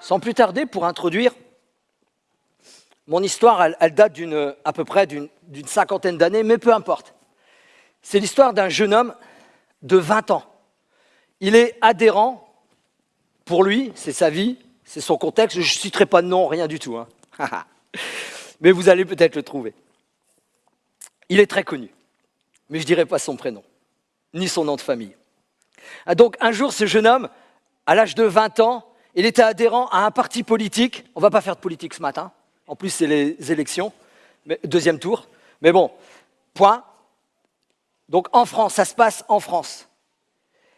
sans plus tarder, pour introduire mon histoire, elle date à peu près d'une cinquantaine d'années, mais peu importe. C'est l'histoire d'un jeune homme de 20 ans. Il est adhérent, pour lui, c'est sa vie, c'est son contexte. Je ne citerai pas de nom, rien du tout. Hein. Mais vous allez peut-être le trouver. Il est très connu, mais je ne dirai pas son prénom, ni son nom de famille. Donc un jour, ce jeune homme, à l'âge de 20 ans, il était adhérent à un parti politique. On ne va pas faire de politique ce matin. En plus, c'est les élections, deuxième tour. Mais bon, point. Donc en France, ça se passe en France.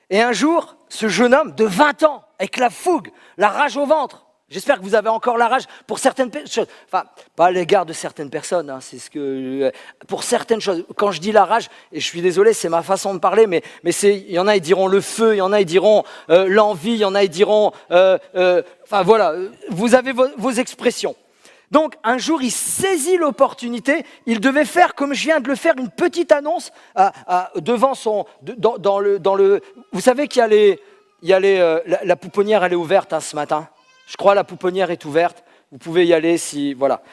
Et un jour, ce jeune homme de 20 ans, avec la fougue, la rage au ventre, j'espère que vous avez encore la rage pour certaines choses, enfin, pas à l'égard de certaines personnes, hein, c'est ce que, pour certaines choses, quand je dis la rage, et je suis désolé, c'est ma façon de parler, mais il y en a, ils diront le feu, il y en a, ils diront l'envie, il y en a, ils diront, enfin voilà, vous avez vos expressions. Donc, un jour, il saisit l'opportunité. Il devait faire, comme je viens de le faire, une petite annonce devant son... Vous savez qu'il y a la pouponnière, elle est ouverte ce matin. Je crois que la pouponnière est ouverte. Vous pouvez y aller si... Voilà.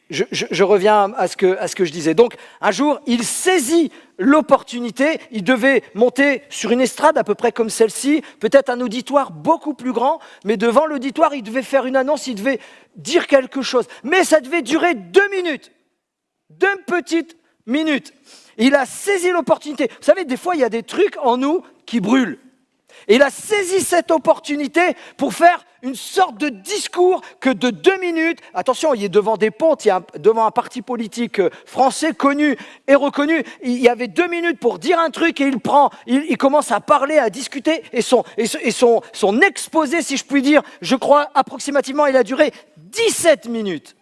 Je reviens à ce que je disais. Donc, un jour, il saisit l'opportunité. Il devait monter sur une estrade à peu près comme celle-ci, peut-être un auditoire beaucoup plus grand, mais devant l'auditoire, il devait faire une annonce, il devait dire quelque chose. Mais ça devait durer 2 minutes, 2 petites minutes. Il a saisi l'opportunité. Vous savez, des fois, il y a des trucs en nous qui brûlent. Et il a saisi cette opportunité pour faire une sorte de discours que de 2 minutes, attention, il est devant des pontes, il est devant un parti politique français connu et reconnu, il y avait 2 minutes pour dire un truc et il commence à parler, à discuter et son exposé, si je puis dire, je crois approximativement, il a duré 17 minutes.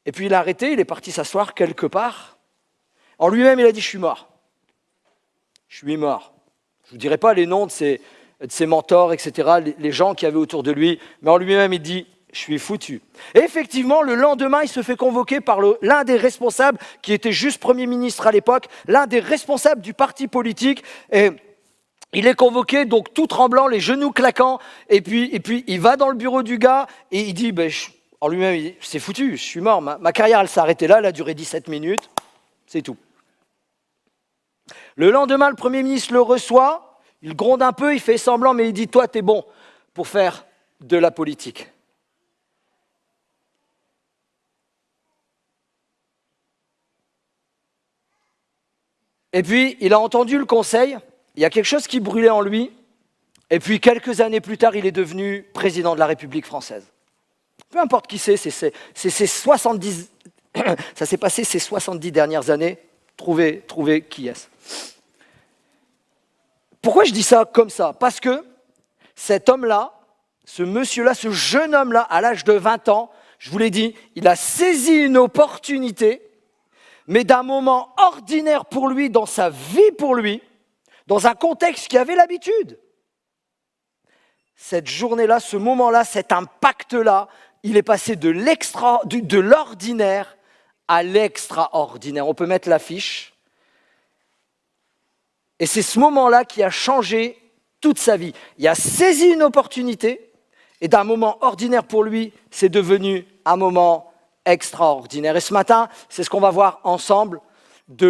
Et puis il a arrêté, il est parti s'asseoir quelque part. En lui-même, il a dit « je suis mort ». Je suis mort. Je ne vous dirai pas les noms de ses mentors, etc., les gens qui avaient autour de lui, mais en lui-même, il dit « je suis foutu ». Et effectivement, le lendemain, il se fait convoquer par l'un des responsables, qui était juste Premier ministre à l'époque, l'un des responsables du parti politique, et il est convoqué, donc tout tremblant, les genoux claquants, et puis il va dans le bureau du gars, et il dit en lui-même, il dit « c'est foutu, je suis mort, ma carrière, elle s'est arrêtée là, elle a duré 17 minutes, c'est tout ». Le lendemain, le Premier ministre le reçoit, il gronde un peu, il fait semblant, mais il dit « toi, t'es bon pour faire de la politique ». Et puis, il a entendu le conseil, il y a quelque chose qui brûlait en lui, et puis quelques années plus tard, il est devenu président de la République française. Peu importe qui c'est 70, ça s'est passé ces 70 dernières années, trouvez qui est-ce. Pourquoi je dis ça comme ça? Parce que cet homme-là, ce monsieur-là, ce jeune homme-là, à l'âge de 20 ans, je vous l'ai dit, il a saisi une opportunité, mais d'un moment ordinaire pour lui, dans sa vie pour lui, dans un contexte qui avait l'habitude. Cette journée-là, ce moment-là, cet impact-là, il est passé de l'ordinaire à l'extraordinaire. On peut mettre l'affiche. Et c'est ce moment-là qui a changé toute sa vie. Il a saisi une opportunité, et d'un moment ordinaire pour lui, c'est devenu un moment extraordinaire. Et ce matin, c'est ce qu'on va voir ensemble, de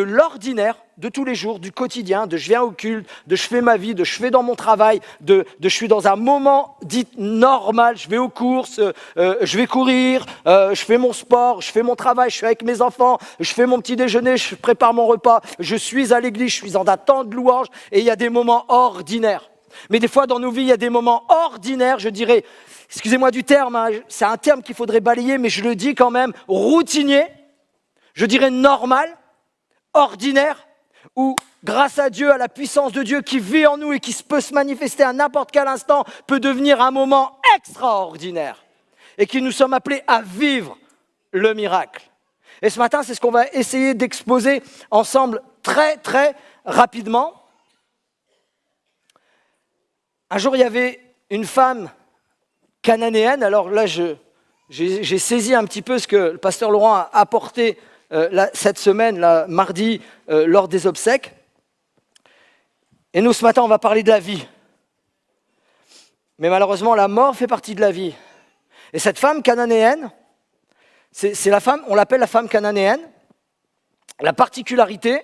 l'ordinaire, de tous les jours, du quotidien, de je viens au culte, de je fais ma vie, de je fais dans mon travail, de je suis dans un moment dit normal, je vais aux courses, je vais courir, je fais mon sport, je fais mon travail, je suis avec mes enfants, je fais mon petit déjeuner, je prépare mon repas, je suis à l'église, je suis en un temps de louange, et il y a des moments ordinaires. Mais des fois dans nos vies, il y a des moments ordinaires, je dirais, excusez-moi du terme, hein, c'est un terme qu'il faudrait balayer, mais je le dis quand même, routinier, je dirais normal, ordinaire, où grâce à Dieu, à la puissance de Dieu qui vit en nous et qui peut se manifester à n'importe quel instant, peut devenir un moment extraordinaire et qui nous sommes appelés à vivre le miracle. Et ce matin, c'est ce qu'on va essayer d'exposer ensemble très très rapidement. Un jour, il y avait une femme cananéenne, alors là j'ai saisi un petit peu ce que le pasteur Laurent a apporté cette semaine, mardi, lors des obsèques. Et nous, ce matin, on va parler de la vie. Mais malheureusement, la mort fait partie de la vie. Et cette femme cananéenne, c'est la femme, on l'appelle la femme cananéenne. La particularité,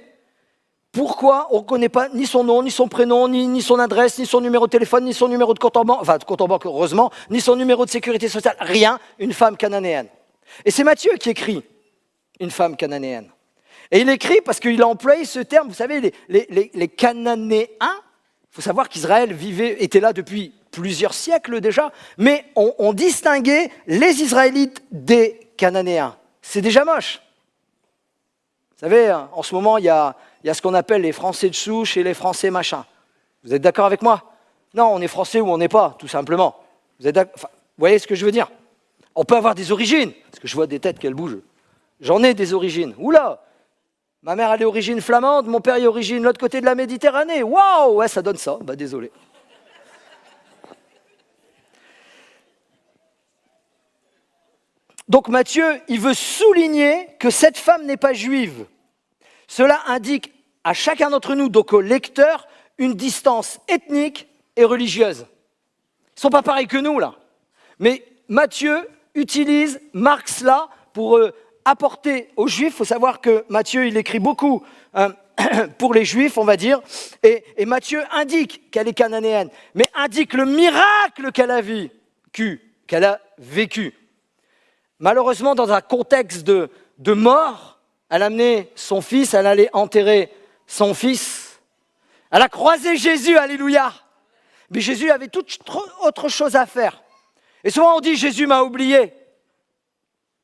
pourquoi on ne connaît pas ni son nom, ni son prénom, ni son adresse, ni son numéro de téléphone, ni son numéro de compte en banque, enfin de compte en banque heureusement, ni son numéro de sécurité sociale, rien, une femme cananéenne. Et c'est Matthieu qui écrit une femme cananéenne. Et il écrit parce qu'il a employé ce terme, vous savez, les Cananéens, il faut savoir qu'Israël était là depuis plusieurs siècles déjà, mais on distinguait les Israélites des Cananéens. C'est déjà moche. Vous savez, en ce moment, il y a ce qu'on appelle les Français de souche et les Français machin. Vous êtes d'accord avec moi? Non, on est Français ou on n'est pas, tout simplement. Vous voyez ce que je veux dire? On peut avoir des origines, parce que je vois des têtes qu'elles bougent. J'en ai des origines. Oula! Ma mère, elle est d'origine flamande, mon père est d'origine de l'autre côté de la Méditerranée. Waouh! Ouais, ça donne ça. Bah, désolé. Donc Matthieu, il veut souligner que cette femme n'est pas juive. Cela indique à chacun d'entre nous, donc au lecteur, une distance ethnique et religieuse. Ils ne sont pas pareils que nous, là. Mais Matthieu marque cela pour apporter aux Juifs. Il faut savoir que Matthieu, il écrit beaucoup pour les Juifs, on va dire. Et Matthieu indique qu'elle est cananéenne, mais indique le miracle qu'elle a vécu. Malheureusement, dans un contexte de mort, elle a amené son fils, elle allait enterrer son fils. Elle a croisé Jésus, alléluia. Mais Jésus avait toute autre chose à faire. Et souvent on dit, Jésus m'a oublié.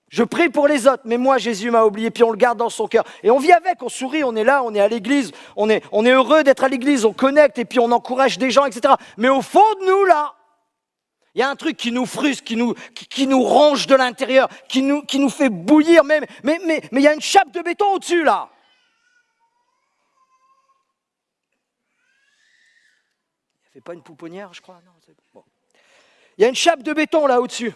Je prie pour les autres, mais moi, Jésus m'a oublié, puis on le garde dans son cœur. Et on vit avec, on sourit, on est là, on est à l'église, on est heureux d'être à l'église, on connecte, et puis on encourage des gens, etc. Mais au fond de nous, là, il y a un truc qui nous frustre, qui nous ronge de l'intérieur, qui nous fait bouillir, mais il y a une chape de béton au-dessus, là. Il n'y avait pas une pouponnière, je crois, non, bon. Il y a une chape de béton, là, au-dessus.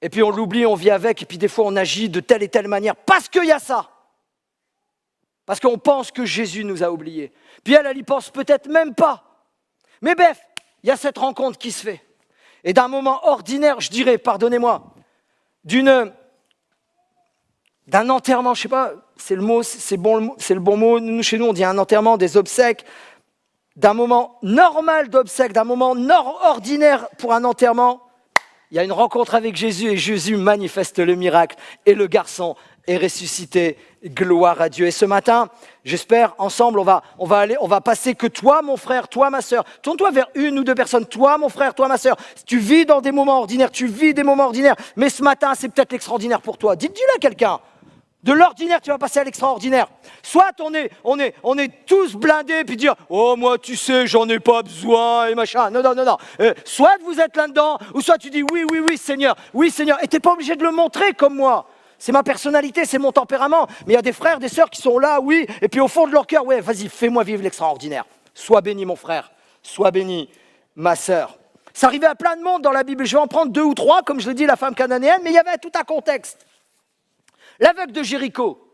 Et puis on l'oublie, on vit avec, et puis des fois on agit de telle et telle manière, parce qu'il y a ça. Parce qu'on pense que Jésus nous a oubliés. Puis elle y pense peut-être même pas. Mais bref, il y a cette rencontre qui se fait. Et d'un moment ordinaire, je dirais, pardonnez-moi, d'un enterrement, je ne sais pas, c'est le bon mot, nous, chez nous on dit un enterrement, des obsèques, d'un moment normal d'obsèques, d'un moment ordinaire pour un enterrement, il y a une rencontre avec Jésus et Jésus manifeste le miracle et le garçon est ressuscité. Gloire à Dieu. Et ce matin, j'espère, ensemble, on va passer que toi, mon frère, toi, ma sœur. Tourne-toi vers une ou deux personnes. Toi, mon frère, toi, ma sœur. Tu vis dans des moments ordinaires, tu vis des moments ordinaires. Mais ce matin, c'est peut-être l'extraordinaire pour toi. Dis-le à quelqu'un. De l'ordinaire, tu vas passer à l'extraordinaire. Soit on est tous blindés puis dire « Oh, moi, tu sais, j'en ai pas besoin et machin. » Non. Soit vous êtes là-dedans, ou soit tu dis « Oui, Seigneur. Oui, Seigneur. » Et tu n'es pas obligé de le montrer comme moi. C'est ma personnalité, c'est mon tempérament. Mais il y a des frères, des sœurs qui sont là, oui, et puis au fond de leur cœur, ouais, vas-y, fais-moi vivre l'extraordinaire. Sois béni, mon frère. Sois béni, ma sœur. Ça arrivait à plein de monde dans la Bible. Je vais en prendre 2 ou 3, comme je l'ai dit, la femme cananéenne, mais il y avait tout un contexte. L'aveugle de Jéricho,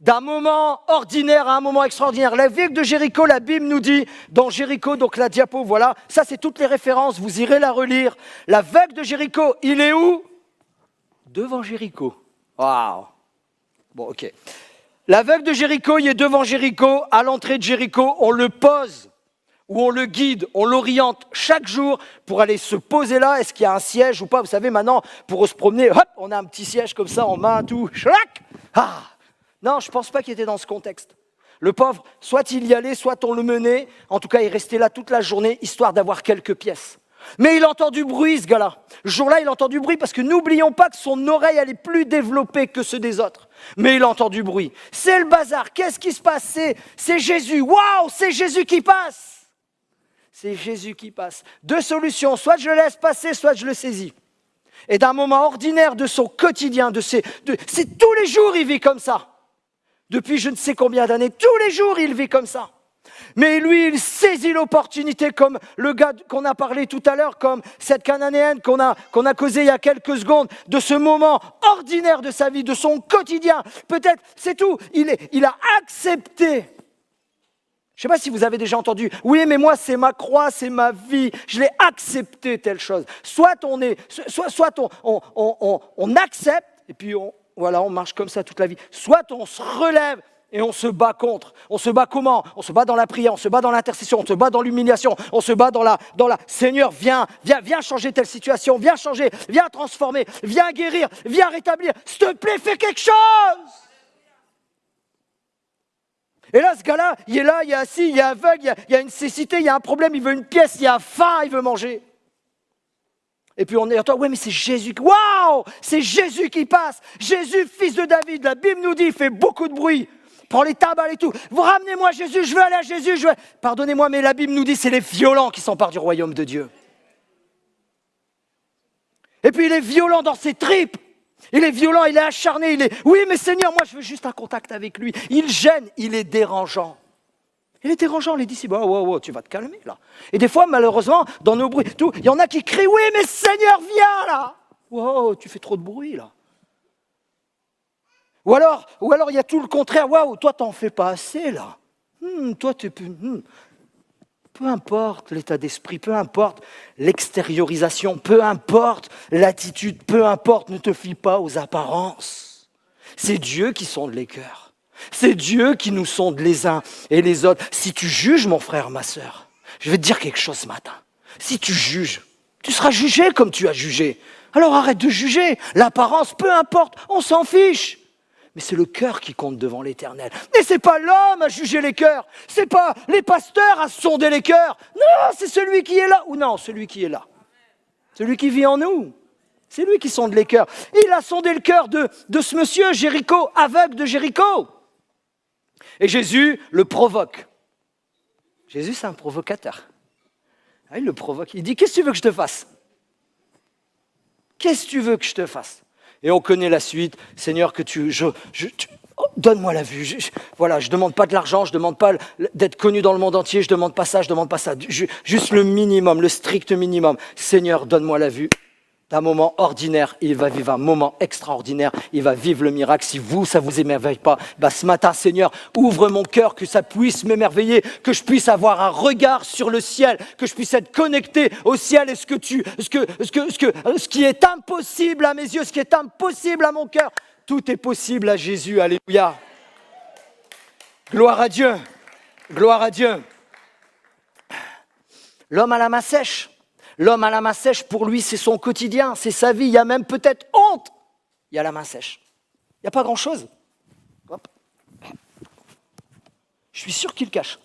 d'un moment ordinaire à un moment extraordinaire. L'aveugle de Jéricho, la Bible nous dit, dans Jéricho, donc la diapo, voilà, ça c'est toutes les références, vous irez la relire. L'aveugle de Jéricho, il est où? Devant Jéricho. Waouh. Bon, ok. L'aveugle de Jéricho, il est devant Jéricho, à l'entrée de Jéricho, on le pose, ou on le guide, on l'oriente chaque jour pour aller se poser là. Est-ce qu'il y a un siège ou pas? Vous savez, maintenant, pour se promener, hop, on a un petit siège comme ça en main, tout, chlac. Ah. Non, je ne pense pas qu'il était dans ce contexte. Le pauvre, soit il y allait, soit on le menait. En tout cas, il restait là toute la journée, histoire d'avoir quelques pièces. Mais il entend du bruit, ce gars-là. Ce jour-là, il entend du bruit parce que n'oublions pas que son oreille, elle est plus développée que ceux des autres. Mais il entend du bruit. C'est le bazar. Qu'est-ce qui se passe? C'est Jésus. Waouh, c'est Jésus qui passe. C'est Jésus qui passe. 2 solutions. Soit je le laisse passer, soit je le saisis. Et d'un moment ordinaire de son quotidien, c'est tous les jours, il vit comme ça. Depuis je ne sais combien d'années, tous les jours, il vit comme ça. Mais lui, il saisit l'opportunité comme le gars qu'on a parlé tout à l'heure, comme cette Cananéenne qu'on a causé il y a quelques secondes, de ce moment ordinaire de sa vie, de son quotidien. Peut-être, c'est tout, il a accepté Je ne sais pas si vous avez déjà entendu, oui, mais moi, c'est ma croix, c'est ma vie, je l'ai accepté telle chose. Soit on accepte, et puis on marche comme ça toute la vie. Soit on se relève et on se bat contre. On se bat comment? On se bat dans la prière, on se bat dans l'intercession, on se bat dans l'humiliation, on se bat dans la Seigneur, viens changer telle situation, viens changer, viens transformer, viens guérir, viens rétablir. S'il te plaît, fais quelque chose! Et là, ce gars-là, il est assis, il est aveugle, il y a une cécité, il y a un problème, il veut une pièce, il a faim, il veut manger. Et puis on est à toi, ouais, mais c'est Jésus. Waouh! C'est Jésus qui passe. Jésus, fils de David. La Bible nous dit, il fait beaucoup de bruit. Prends les tables et tout. Vous ramenez-moi Jésus, je veux aller à Jésus. Pardonnez-moi, mais la Bible nous dit, c'est les violents qui s'emparent du royaume de Dieu. Et puis il est violent dans ses tripes. Il est violent, il est acharné, oui, mais Seigneur, moi je veux juste un contact avec lui. Il gêne, il est dérangeant. Il est dérangeant, les disciples. Oh, tu vas te calmer là. Et des fois, malheureusement, dans nos bruits, il y en a qui crient, oui, mais Seigneur, viens là. Wow, tu fais trop de bruit là. Ou alors, il y a tout le contraire. Waouh, toi, t'en fais pas assez là. Toi, tu peux. Peu importe l'état d'esprit, peu importe l'extériorisation, peu importe l'attitude, peu importe, ne te fie pas aux apparences. C'est Dieu qui sonde les cœurs. C'est Dieu qui nous sonde les uns et les autres. Si tu juges, mon frère, ma sœur, je vais te dire quelque chose ce matin. Si tu juges, tu seras jugé comme tu as jugé. Alors arrête de juger. L'apparence, peu importe, on s'en fiche. Mais c'est le cœur qui compte devant l'Éternel. Et ce n'est pas l'homme à juger les cœurs. Ce n'est pas les pasteurs à sonder les cœurs. Non, c'est celui qui est là. Ou non, celui qui est là. Celui qui vit en nous. C'est lui qui sonde les cœurs. Il a sondé le cœur de ce monsieur Jéricho, aveugle de Jéricho. Et Jésus le provoque. Jésus, c'est un provocateur. Il le provoque. Il dit, qu'est-ce que tu veux que je te fasse? Qu'est-ce que tu veux que je te fasse? Et on connaît la suite. Seigneur, que donne-moi la vue. Je ne demande pas de l'argent, je ne demande pas d'être connu dans le monde entier, je ne demande pas ça, je ne demande pas ça. Juste le minimum, le strict minimum. Seigneur, donne-moi la vue. D'un moment ordinaire, il va vivre un moment extraordinaire. Il va vivre le miracle. Si ça vous émerveille pas, ce matin, Seigneur, ouvre mon cœur, que ça puisse m'émerveiller, que je puisse avoir un regard sur le ciel, que je puisse être connecté au ciel. Et ce qui est impossible à mes yeux, ce qui est impossible à mon cœur, tout est possible à Jésus. Alléluia. Gloire à Dieu. Gloire à Dieu. L'homme à la main sèche. L'homme à la main sèche, pour lui, c'est son quotidien, c'est sa vie. Il y a même peut-être honte. Il y a la main sèche. Il n'y a pas grand-chose. Hop. Je suis sûr qu'il cache.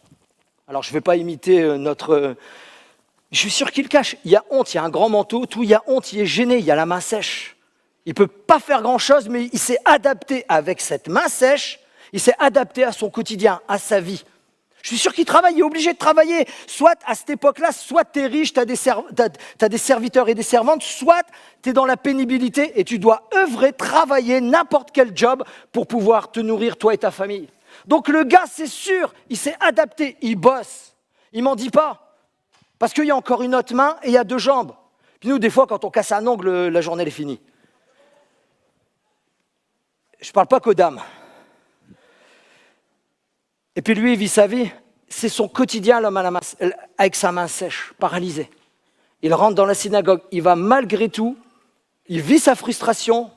Alors, je ne vais pas imiter Je suis sûr qu'il cache. Il y a honte, il y a un grand manteau, tout, il y a honte, il est gêné, il y a la main sèche. Il ne peut pas faire grand-chose, mais il s'est adapté avec cette main sèche, il s'est adapté à son quotidien, à sa vie. Je suis sûr qu'il travaille, il est obligé de travailler. Soit à cette époque-là, soit tu es riche, tu as des serviteurs et des servantes, soit tu es dans la pénibilité et tu dois œuvrer, travailler n'importe quel job pour pouvoir te nourrir, toi et ta famille. Donc le gars, c'est sûr, il s'est adapté, il bosse. Il m'en dit pas. Parce qu'il y a encore une autre main et il y a deux jambes. Puis nous, des fois, quand on casse un ongle, la journée elle est finie. Je ne parle pas qu'aux dames. Et puis lui, il vit sa vie, c'est son quotidien, l'homme avec sa main sèche, paralysé. Il rentre dans la synagogue, il va malgré tout, il vit sa frustration,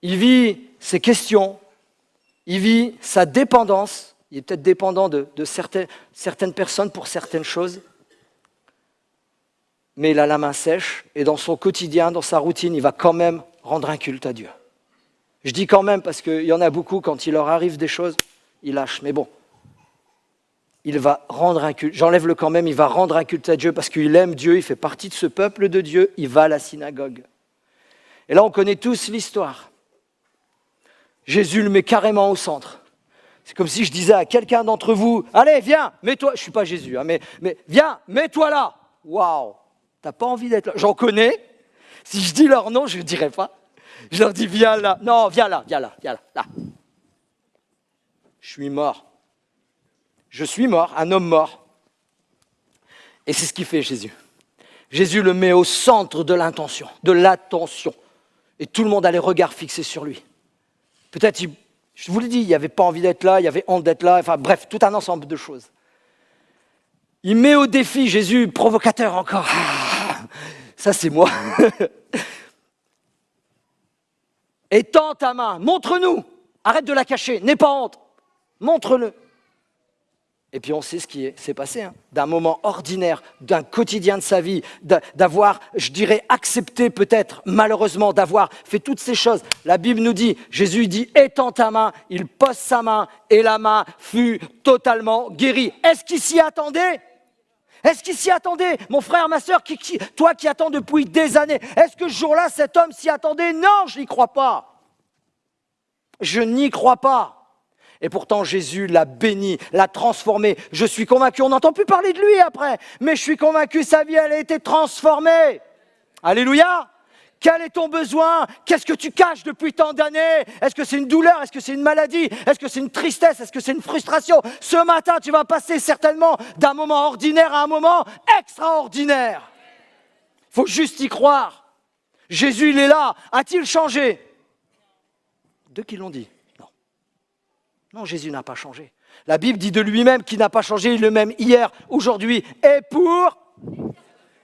il vit ses questions, il vit sa dépendance, il est peut-être dépendant de certaines personnes pour certaines choses, mais il a la main sèche et dans son quotidien, dans sa routine, il va quand même rendre un culte à Dieu. Je dis quand même parce qu'il y en a beaucoup, quand il leur arrive des choses, ils lâchent, mais bon. Il va rendre un culte, j'enlève le quand même, il va rendre un culte à Dieu parce qu'il aime Dieu, il fait partie de ce peuple de Dieu, il va à la synagogue. Et là, on connaît tous l'histoire. Jésus le met carrément au centre. C'est comme si je disais à quelqu'un d'entre vous, allez, viens, mets-toi, je ne suis pas Jésus, mais viens, mets-toi là. Waouh, t'as pas envie d'être là. J'en connais, si je dis leur nom, je ne le dirai pas. Je leur dis, viens là. Non, viens là. Je suis mort. Je suis mort, un homme mort. Et c'est ce qu'il fait Jésus. Jésus le met au centre de l'attention. Et tout le monde a les regards fixés sur lui. Peut-être, je vous l'ai dit, il n'avait pas envie d'être là, il y avait honte d'être là, enfin bref, tout un ensemble de choses. Il met au défi, Jésus, provocateur encore. Ça, c'est moi. Étends ta main, montre-nous. Arrête de la cacher, n'aie pas honte. Montre-le. Et puis on sait ce qui s'est passé, hein. D'un moment ordinaire, d'un quotidien de sa vie, d'avoir, je dirais, accepté peut-être, malheureusement, d'avoir fait toutes ces choses. La Bible nous dit, Jésus dit, étends ta main, il pose sa main et la main fut totalement guérie. Est-ce qu'il s'y attendait ? Est-ce qu'il s'y attendait ? Mon frère, ma sœur, toi qui attends depuis des années, est-ce que ce jour-là, cet homme s'y attendait ? Non, je n'y crois pas. Je n'y crois pas. Et pourtant, Jésus l'a béni, l'a transformé. Je suis convaincu, on n'entend plus parler de lui après, mais je suis convaincu, sa vie, elle a été transformée. Alléluia. Quel est ton besoin ? Qu'est-ce que tu caches depuis tant d'années ? Est-ce que c'est une douleur ? Est-ce que c'est une maladie ? Est-ce que c'est une tristesse ? Est-ce que c'est une frustration ? Ce matin, tu vas passer certainement d'un moment ordinaire à un moment extraordinaire. Il faut juste y croire. Jésus, il est là. A-t-il changé ? Deux qui l'ont dit. Non, Jésus n'a pas changé. La Bible dit de lui-même qu'il n'a pas changé, il est le même hier, aujourd'hui et pour.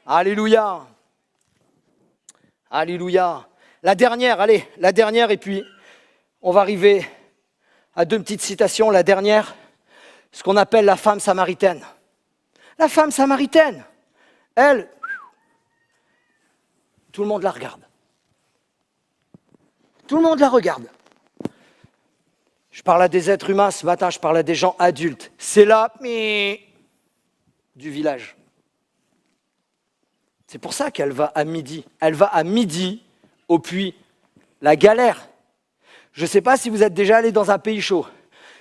Alléluia. Alléluia. La dernière et puis on va arriver à deux petites citations. La dernière, ce qu'on appelle la femme samaritaine. La femme samaritaine, elle, tout le monde la regarde. Tout le monde la regarde. Je parle à des êtres humains ce matin, je parle à des gens adultes. C'est là, du village. C'est pour ça qu'elle va à midi. Elle va à midi au puits. La galère. Je ne sais pas si vous êtes déjà allé dans un pays chaud.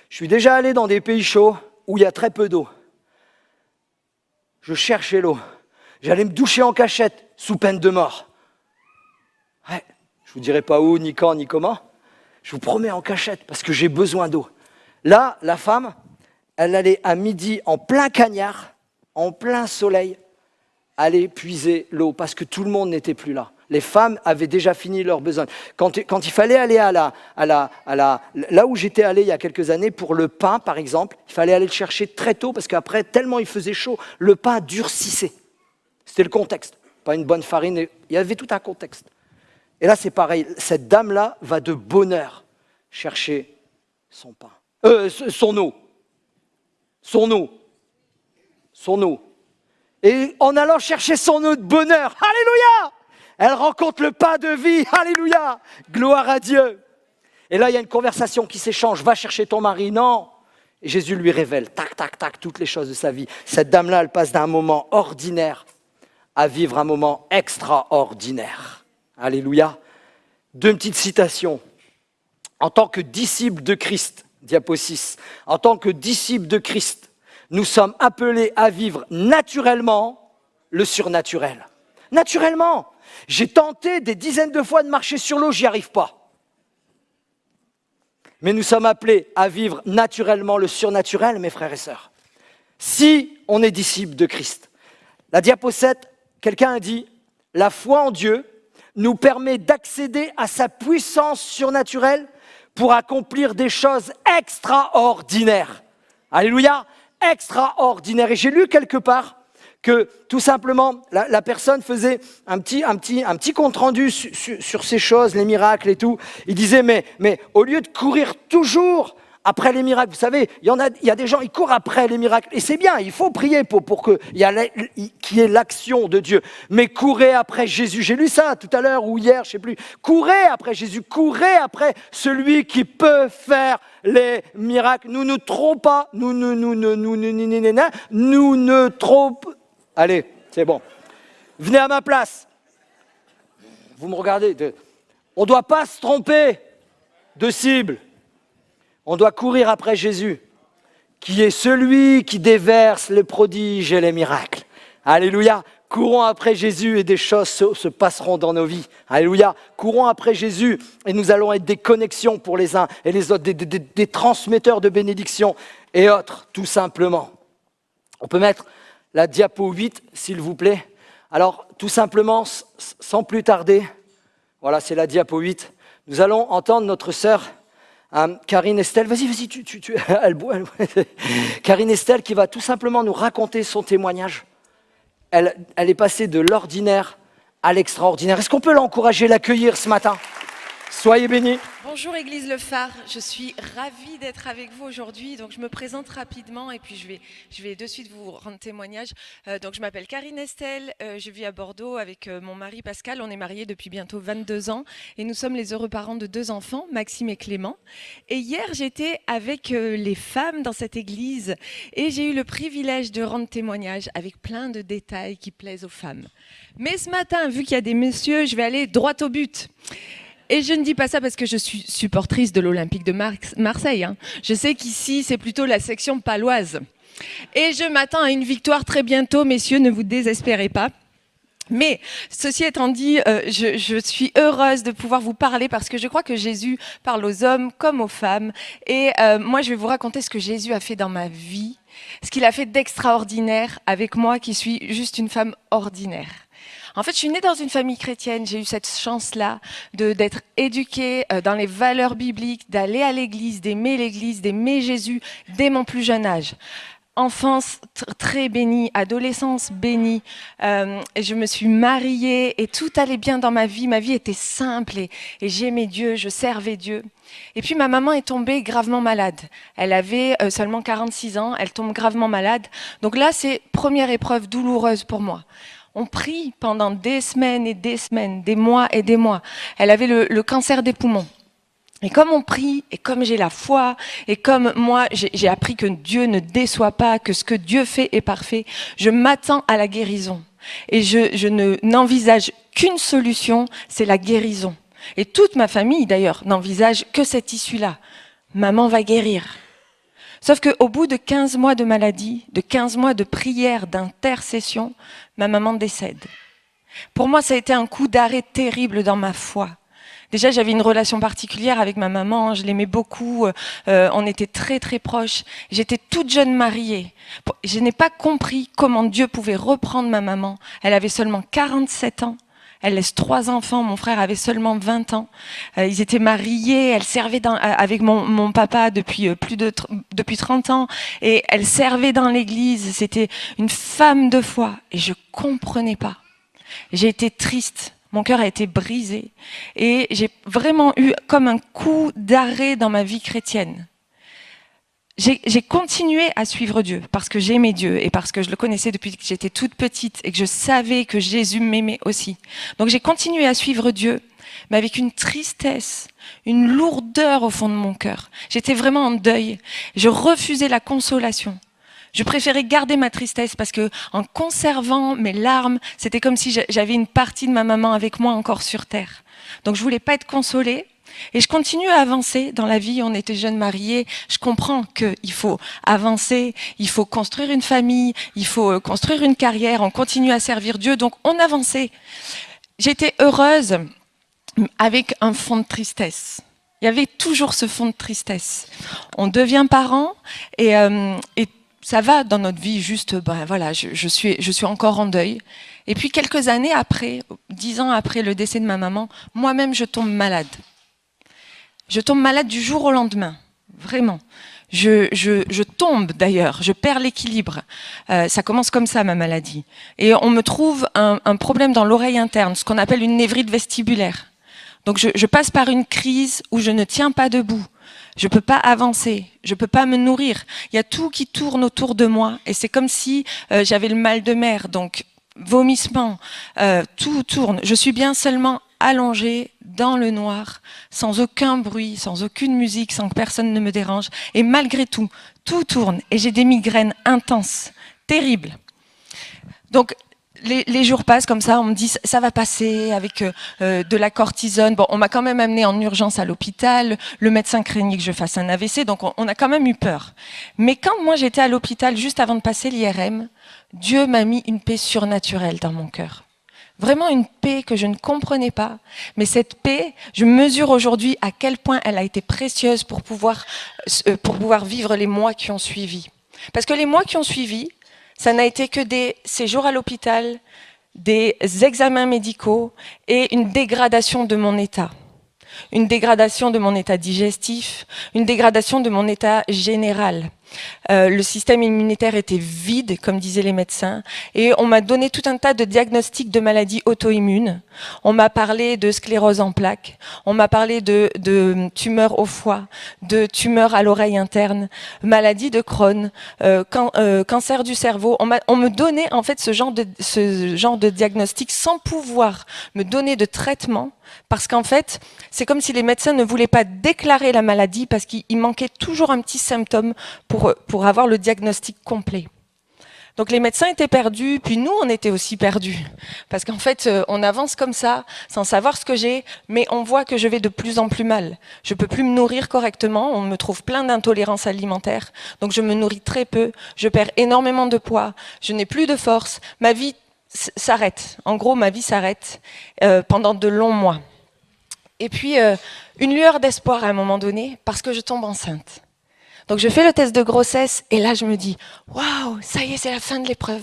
Je suis déjà allé dans des pays chauds où il y a très peu d'eau. Je cherchais l'eau. J'allais me doucher en cachette sous peine de mort. Ouais, je ne vous dirai pas où, ni quand, ni comment. Je vous promets en cachette parce que j'ai besoin d'eau. Là, la femme, elle allait à midi en plein cagnard, en plein soleil, aller puiser l'eau parce que tout le monde n'était plus là. Les femmes avaient déjà fini leurs besoins. Quand il fallait aller là où j'étais allé il y a quelques années pour le pain, par exemple, il fallait aller le chercher très tôt parce qu'après, tellement il faisait chaud, le pain durcissait. C'était le contexte. Pas une bonne farine, il y avait tout un contexte. Et là, c'est pareil. Cette dame-là va de bonne heure chercher son pain. Son eau. Son eau. Son eau. Et en allant chercher son eau de bonheur, alléluia, elle rencontre le pain de vie, alléluia, gloire à Dieu. Et là, il y a une conversation qui s'échange. Va chercher ton mari, non. Et Jésus lui révèle, tac, tac, tac, toutes les choses de sa vie. Cette dame-là, elle passe d'un moment ordinaire à vivre un moment extraordinaire. Alléluia. Deux petites citations. En tant que disciples de Christ, diapo 6, en tant que disciples de Christ, nous sommes appelés à vivre naturellement le surnaturel. Naturellement. J'ai tenté des dizaines de fois de marcher sur l'eau, j'y arrive pas. Mais nous sommes appelés à vivre naturellement le surnaturel, mes frères et sœurs. Si on est disciples de Christ. La diapo 7, quelqu'un a dit, la foi en Dieu nous permet d'accéder à sa puissance surnaturelle pour accomplir des choses extraordinaires. Alléluia, extraordinaires. Et j'ai lu quelque part que tout simplement, la personne faisait un petit compte-rendu sur ces choses, les miracles et tout. Il disait, mais au lieu de courir toujours après les miracles, vous savez, il y a des gens, ils courent après les miracles. Et c'est bien, il faut prier pour qu'il y ait l'action de Dieu. Mais courez après Jésus. J'ai lu ça tout à l'heure ou hier, je ne sais plus. Courez après Jésus, courez après celui qui peut faire les miracles. Nous ne trompons pas, nous ne trompons. Allez, c'est bon. Venez à ma place. Vous me regardez. On ne doit pas se tromper de cible. On doit courir après Jésus, qui est celui qui déverse les prodiges et les miracles. Alléluia. Courons après Jésus et des choses se passeront dans nos vies. Alléluia. Courons après Jésus et nous allons être des connexions pour les uns et les autres, des transmetteurs de bénédictions et autres, tout simplement. On peut mettre la diapo 8, s'il vous plaît. Alors, tout simplement, sans plus tarder, voilà, c'est la diapo 8. Nous allons entendre notre sœur Karine Estelle, vas-y, elle boit. Karine Estelle qui va tout simplement nous raconter son témoignage. Elle est passée de l'ordinaire à l'extraordinaire. Est-ce qu'on peut l'encourager, l'accueillir ce matin? Soyez bénis. Bonjour Église Le Phare, je suis ravie d'être avec vous aujourd'hui. Donc je me présente rapidement et puis je vais de suite vous rendre témoignage. Donc je m'appelle Karine Estelle, je vis à Bordeaux avec mon mari Pascal. On est mariés depuis bientôt 22 ans et nous sommes les heureux parents de 2 enfants, Maxime et Clément. Et hier j'étais avec les femmes dans cette église et j'ai eu le privilège de rendre témoignage avec plein de détails qui plaisent aux femmes. Mais ce matin, vu qu'il y a des messieurs, je vais aller droit au but. Et je ne dis pas ça parce que je suis supportrice de l'Olympique de Marseille. Je sais qu'ici, c'est plutôt la section paloise. Et je m'attends à une victoire très bientôt, messieurs, ne vous désespérez pas. Mais ceci étant dit, je suis heureuse de pouvoir vous parler parce que je crois que Jésus parle aux hommes comme aux femmes. Et moi, je vais vous raconter ce que Jésus a fait dans ma vie, ce qu'il a fait d'extraordinaire avec moi qui suis juste une femme ordinaire. En fait, je suis née dans une famille chrétienne. J'ai eu cette chance-là d'être éduquée dans les valeurs bibliques, d'aller à l'église, d'aimer Jésus dès mon plus jeune âge. Enfance très bénie, adolescence bénie. Et je me suis mariée et tout allait bien dans ma vie. Ma vie était simple et j'aimais Dieu, je servais Dieu. Et puis ma maman est tombée gravement malade. Elle avait seulement 46 ans, elle tombe gravement malade. Donc là, c'est première épreuve douloureuse pour moi. On prie pendant des semaines et des semaines, des mois et des mois. Elle avait le cancer des poumons. Et comme on prie, et comme j'ai la foi, et comme moi, j'ai appris que Dieu ne déçoit pas, que ce que Dieu fait est parfait, je m'attends à la guérison. Et je n'envisage qu'une solution, c'est la guérison. Et toute ma famille, d'ailleurs, n'envisage que cette issue-là. Maman va guérir. Sauf qu'au bout de 15 mois de maladie, de 15 mois de prière, d'intercession, ma maman décède. Pour moi, ça a été un coup d'arrêt terrible dans ma foi. Déjà, j'avais une relation particulière avec ma maman, je l'aimais beaucoup, on était très très proches. J'étais toute jeune mariée. Je n'ai pas compris comment Dieu pouvait reprendre ma maman. Elle avait seulement 47 ans. Elle laisse 3 enfants, mon frère avait seulement 20 ans. Ils étaient mariés, elle servait avec mon papa depuis 30 ans. Et elle servait dans l'église, c'était une femme de foi. Et je comprenais pas. J'ai été triste, mon cœur a été brisé. Et j'ai vraiment eu comme un coup d'arrêt dans ma vie chrétienne. J'ai continué à suivre Dieu parce que j'aimais Dieu et parce que je le connaissais depuis que j'étais toute petite et que je savais que Jésus m'aimait aussi. Donc j'ai continué à suivre Dieu, mais avec une tristesse, une lourdeur au fond de mon cœur. J'étais vraiment en deuil. Je refusais la consolation. Je préférais garder ma tristesse parce que en conservant mes larmes, c'était comme si j'avais une partie de ma maman avec moi encore sur terre. Donc je voulais pas être consolée. Et je continue à avancer dans la vie, on était jeunes mariés, je comprends qu'il faut avancer, il faut construire une famille, il faut construire une carrière, on continue à servir Dieu, donc on avançait. J'étais heureuse avec un fond de tristesse. Il y avait toujours ce fond de tristesse. On devient parent et ça va dans notre vie, juste, voilà, je suis encore en deuil. Et puis quelques années après, 10 ans après le décès de ma maman, moi-même je tombe malade. Je tombe malade du jour au lendemain, vraiment. Je tombe d'ailleurs, je perds l'équilibre. Ça commence comme ça ma maladie. Et on me trouve un problème dans l'oreille interne, ce qu'on appelle une névrite vestibulaire. Donc je passe par une crise où je ne tiens pas debout. Je peux pas avancer, je peux pas me nourrir. Il y a tout qui tourne autour de moi et c'est comme si j'avais le mal de mer. Donc vomissement, tout tourne. Je suis bien seulement allongée dans le noir, sans aucun bruit, sans aucune musique, sans que personne ne me dérange. Et malgré tout, tout tourne. Et j'ai des migraines intenses, terribles. Donc, les jours passent comme ça, on me dit ça va passer avec de la cortisone. Bon, on m'a quand même amenée en urgence à l'hôpital. Le médecin craignait que je fasse un AVC, donc on a quand même eu peur. Mais quand moi j'étais à l'hôpital juste avant de passer l'IRM, Dieu m'a mis une paix surnaturelle dans mon cœur. Vraiment une paix que je ne comprenais pas. Mais cette paix, je mesure aujourd'hui à quel point elle a été précieuse pour pouvoir vivre les mois qui ont suivi. Parce que les mois qui ont suivi, ça n'a été que des séjours à l'hôpital, des examens médicaux et une dégradation de mon état. une dégradation de mon état digestif, une dégradation de mon état général. Le système immunitaire était vide, comme disaient les médecins, et on m'a donné tout un tas de diagnostics de maladies auto-immunes. On m'a parlé de sclérose en plaques, on m'a parlé de tumeurs au foie, de tumeurs à l'oreille interne, maladie de Crohn, cancer du cerveau. On me donnait en fait ce genre de diagnostic sans pouvoir me donner de traitement, parce qu'en fait, c'est comme si les médecins ne voulaient pas déclarer la maladie parce qu'il manquait toujours un petit symptôme pour avoir le diagnostic complet. Donc les médecins étaient perdus, puis nous, on était aussi perdus. Parce qu'en fait, on avance comme ça, sans savoir ce que j'ai, mais on voit que je vais de plus en plus mal. Je ne peux plus me nourrir correctement, on me trouve plein d'intolérances alimentaires, donc je me nourris très peu, je perds énormément de poids, je n'ai plus de force, ma vie s'arrête. En gros, ma vie s'arrête pendant de longs mois. Et puis, une lueur d'espoir à un moment donné, parce que je tombe enceinte. Donc, je fais le test de grossesse, et là, je me dis, waouh, ça y est, c'est la fin de l'épreuve.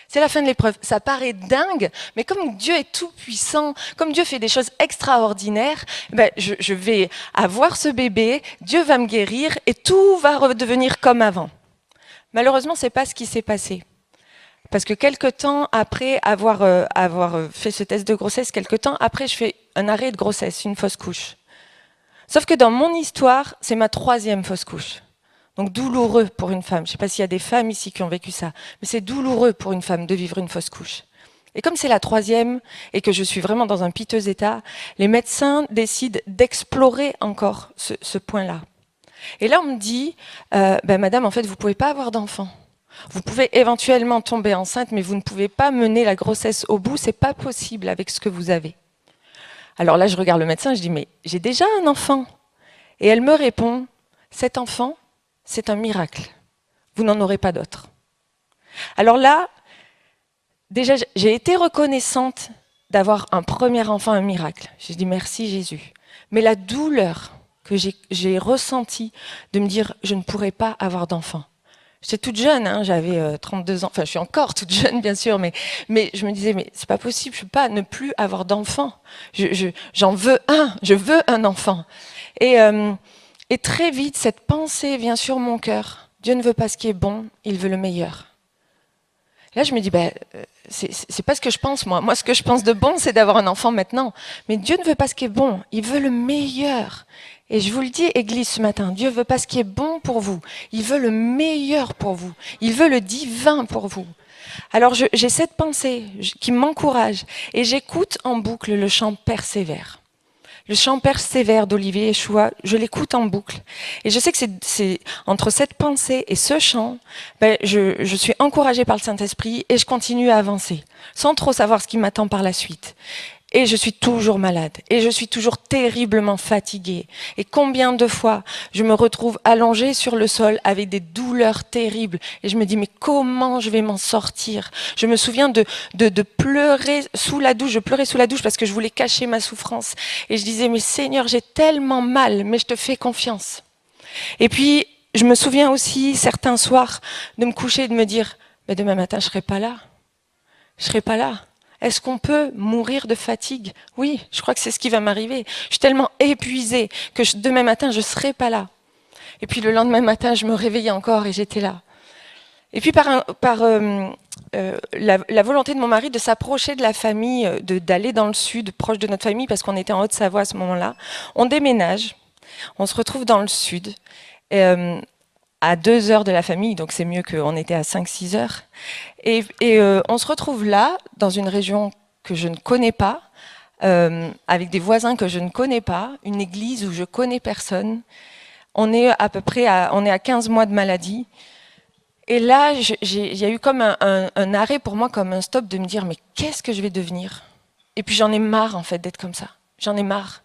C'est la fin de l'épreuve. Ça paraît dingue, mais comme Dieu est tout puissant, comme Dieu fait des choses extraordinaires, ben, je vais avoir ce bébé, Dieu va me guérir, et tout va redevenir comme avant. Malheureusement, c'est pas ce qui s'est passé. Parce que quelques temps après avoir fait ce test de grossesse, quelques temps après, je fais un arrêt de grossesse, une fausse couche. Sauf que dans mon histoire, c'est ma 3e fausse couche. Donc douloureux pour une femme. Je ne sais pas s'il y a des femmes ici qui ont vécu ça, mais c'est douloureux pour une femme de vivre une fausse couche. Et comme c'est la 3e et que je suis vraiment dans un piteux état, les médecins décident d'explorer encore ce point-là. Et là, on me dit, madame, en fait, vous ne pouvez pas avoir d'enfant. Vous pouvez éventuellement tomber enceinte, mais vous ne pouvez pas mener la grossesse au bout, c'est pas possible avec ce que vous avez. Alors là, je regarde le médecin, je dis, mais j'ai déjà un enfant. Et elle me répond, cet enfant, c'est un miracle. Vous n'en aurez pas d'autre. Alors là, déjà, j'ai été reconnaissante d'avoir un premier enfant, un miracle. J'ai dit, merci Jésus. Mais la douleur que j'ai ressentie de me dire, je ne pourrai pas avoir d'enfant. J'étais toute jeune, hein, j'avais 32 ans, enfin je suis encore toute jeune bien sûr, mais je me disais, mais c'est pas possible, je peux pas ne plus avoir d'enfant. J'en veux un, je veux un enfant. Et très vite, cette pensée vient sur mon cœur. Dieu ne veut pas ce qui est bon, il veut le meilleur. Là, je me dis, c'est pas ce que je pense, moi. Moi, ce que je pense de bon, c'est d'avoir un enfant maintenant. Mais Dieu ne veut pas ce qui est bon, il veut le meilleur. Et je vous le dis, Église, ce matin, Dieu veut pas ce qui est bon pour vous. Il veut le meilleur pour vous. Il veut le divin pour vous. Alors, j'ai cette pensée qui m'encourage. Et j'écoute en boucle le chant Persévère. Le chant Persévère d'Olivier Yeshua, je l'écoute en boucle. Et je sais que c'est entre cette pensée et ce chant, je suis encouragée par le Saint-Esprit et je continue à avancer, sans trop savoir ce qui m'attend par la suite. Et je suis toujours malade, et je suis toujours terriblement fatiguée. Et combien de fois je me retrouve allongée sur le sol avec des douleurs terribles. Et je me dis, mais comment je vais m'en sortir? Je me souviens de pleurer sous la douche. Je pleurais sous la douche parce que je voulais cacher ma souffrance. Et je disais, mais Seigneur, j'ai tellement mal, mais je te fais confiance. Et puis, je me souviens aussi, certains soirs, de me coucher et de me dire, mais demain matin, je serai pas là. Je serai pas là. Est-ce qu'on peut mourir de fatigue? Oui, je crois que c'est ce qui va m'arriver. Je suis tellement épuisée que demain matin, je ne serai pas là. Et puis le lendemain matin, je me réveillais encore et j'étais là. Et puis par la volonté de mon mari de s'approcher de la famille, d'aller dans le sud, proche de notre famille, parce qu'on était en Haute-Savoie à ce moment-là, on déménage, on se retrouve dans le sud. À 2 heures de la famille, donc c'est mieux qu'on était à 5-6 heures. Et on se retrouve là, dans une région que je ne connais pas, avec des voisins que je ne connais pas, une église où je connais personne. On est à 15 mois de maladie. Et là, il y a eu comme un arrêt pour moi, comme un stop de me dire, mais qu'est-ce que je vais devenir? Et puis j'en ai marre en fait d'être comme ça. J'en ai marre.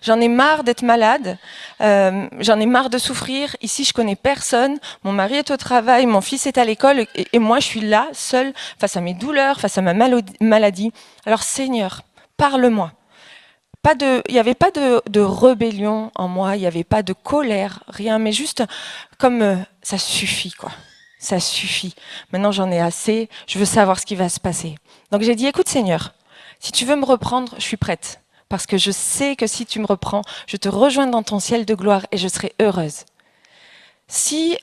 J'en ai marre d'être malade. J'en ai marre de souffrir. Ici, je connais personne. Mon mari est au travail. Mon fils est à l'école. Et moi, je suis là, seule, face à mes douleurs, face à ma maladie. Alors, Seigneur, parle-moi. Il n'y avait pas de rébellion en moi. Il n'y avait pas de colère, rien. Mais juste comme ça suffit, quoi. Ça suffit. Maintenant, j'en ai assez. Je veux savoir ce qui va se passer. Donc, j'ai dit, écoute, Seigneur, si tu veux me reprendre, je suis prête. parce que je sais que si tu me reprends, je te rejoins dans ton ciel de gloire et je serai heureuse. Si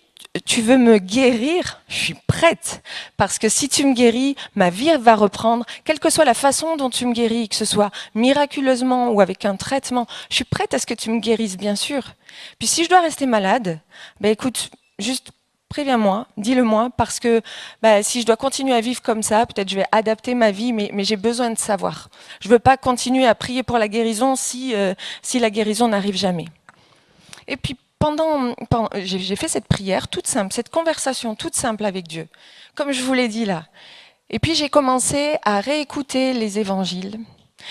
tu veux me guérir, je suis prête, parce que si tu me guéris, ma vie va reprendre, quelle que soit la façon dont tu me guéris, que ce soit miraculeusement ou avec un traitement, je suis prête à ce que tu me guérisses, bien sûr. Puis si je dois rester malade, écoute, juste préviens-moi, dis-le-moi, parce que si je dois continuer à vivre comme ça, peut-être je vais adapter ma vie, mais j'ai besoin de savoir. Je ne veux pas continuer à prier pour la guérison si la guérison n'arrive jamais. Et puis, j'ai fait cette prière toute simple, cette conversation toute simple avec Dieu, comme je vous l'ai dit là. Et puis j'ai commencé à réécouter les évangiles.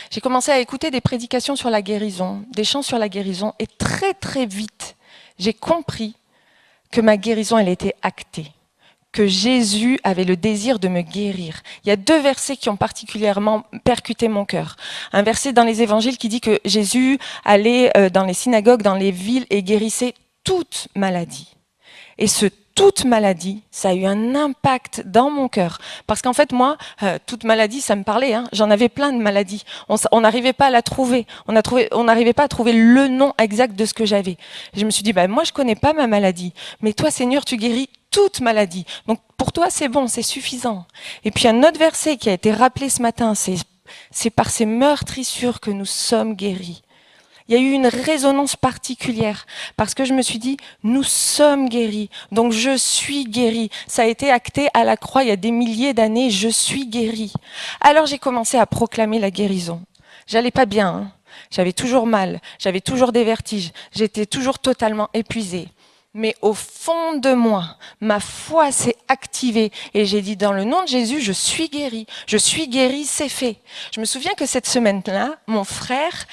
J'ai commencé à écouter des prédications sur la guérison, des chants sur la guérison, et très très vite, j'ai compris que ma guérison, elle était actée, que Jésus avait le désir de me guérir. Il y a 2 versets qui ont particulièrement percuté mon cœur. Un verset dans les évangiles qui dit que Jésus allait dans les synagogues, dans les villes et guérissait toute maladie. Et ce toute maladie, ça a eu un impact dans mon cœur. Parce qu'en fait, moi, toute maladie, ça me parlait. J'en avais plein de maladies. On n'arrivait pas à la trouver. On n'arrivait pas à trouver le nom exact de ce que j'avais. Je me suis dit, moi, je connais pas ma maladie. Mais toi, Seigneur, tu guéris toute maladie. Donc, pour toi, c'est bon, c'est suffisant. Et puis, un autre verset qui a été rappelé ce matin, c'est par ces meurtrissures que nous sommes guéris. Il y a eu une résonance particulière parce que je me suis dit, nous sommes guéris, donc je suis guéri. Ça a été acté à la croix il y a des milliers d'années, je suis guéri. Alors j'ai commencé à proclamer la guérison. J'allais pas bien, j'avais toujours mal, j'avais toujours des vertiges, j'étais toujours totalement épuisée. Mais au fond de moi, ma foi s'est activée et j'ai dit dans le nom de Jésus, je suis guérie, c'est fait. Je me souviens que cette semaine-là, mon frère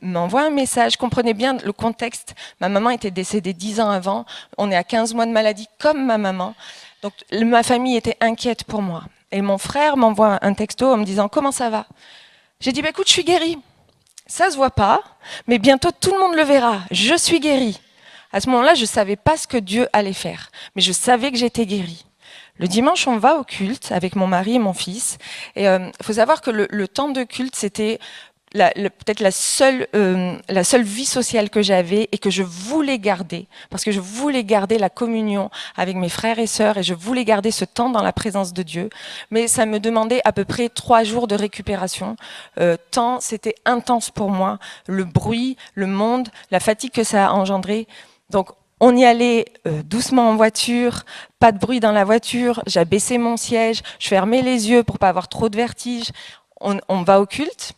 m'envoie un message, comprenez bien le contexte, ma maman était décédée 10 ans avant, on est à 15 mois de maladie comme ma maman, donc ma famille était inquiète pour moi. Et mon frère m'envoie un texto en me disant « Comment ça va ?» J'ai dit écoute, je suis guérie, ça se voit pas, mais bientôt tout le monde le verra, je suis guérie. À ce moment-là, je ne savais pas ce que Dieu allait faire, mais je savais que j'étais guérie. Le dimanche, on va au culte avec mon mari et mon fils. Et faut savoir que le temps de culte, c'était peut-être la seule vie sociale que j'avais et que je voulais garder, parce que je voulais garder la communion avec mes frères et sœurs et je voulais garder ce temps dans la présence de Dieu. Mais ça me demandait à peu près 3 jours de récupération. Tant c'était intense pour moi, le bruit, le monde, la fatigue que ça a engendré. Donc, on y allait doucement en voiture, pas de bruit dans la voiture, j'abaissais mon siège, je fermais les yeux pour pas avoir trop de vertige. On va au culte.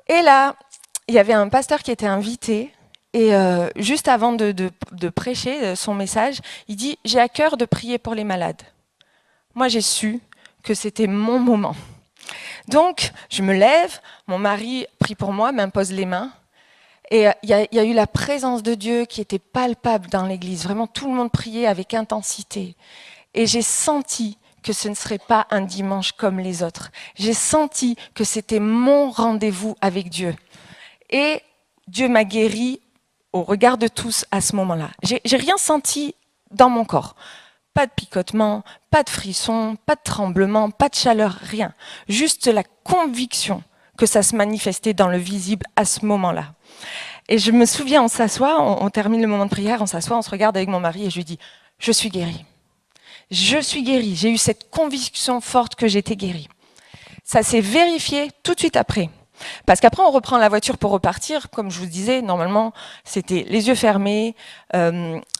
Et là, il y avait un pasteur qui était invité. Et juste avant de prêcher son message, il dit « J'ai à cœur de prier pour les malades ». Moi, j'ai su que c'était mon moment. Donc, je me lève, mon mari prie pour moi, m'impose les mains. Et il y a eu la présence de Dieu qui était palpable dans l'église. Vraiment, tout le monde priait avec intensité. Et j'ai senti que ce ne serait pas un dimanche comme les autres. J'ai senti que c'était mon rendez-vous avec Dieu. Et Dieu m'a guéri au regard de tous à ce moment-là. J'ai rien senti dans mon corps. Pas de picotement, pas de frisson, pas de tremblement, pas de chaleur, rien. Juste la conviction que ça se manifestait dans le visible à ce moment-là. Et je me souviens, on s'assoit, on termine le moment de prière, on s'assoit, on se regarde avec mon mari et je lui dis « Je suis guérie. Je suis guérie. » J'ai eu cette conviction forte que j'étais guérie. Ça s'est vérifié tout de suite après. Parce qu'après, on reprend la voiture pour repartir. Comme je vous disais, normalement, c'était les yeux fermés,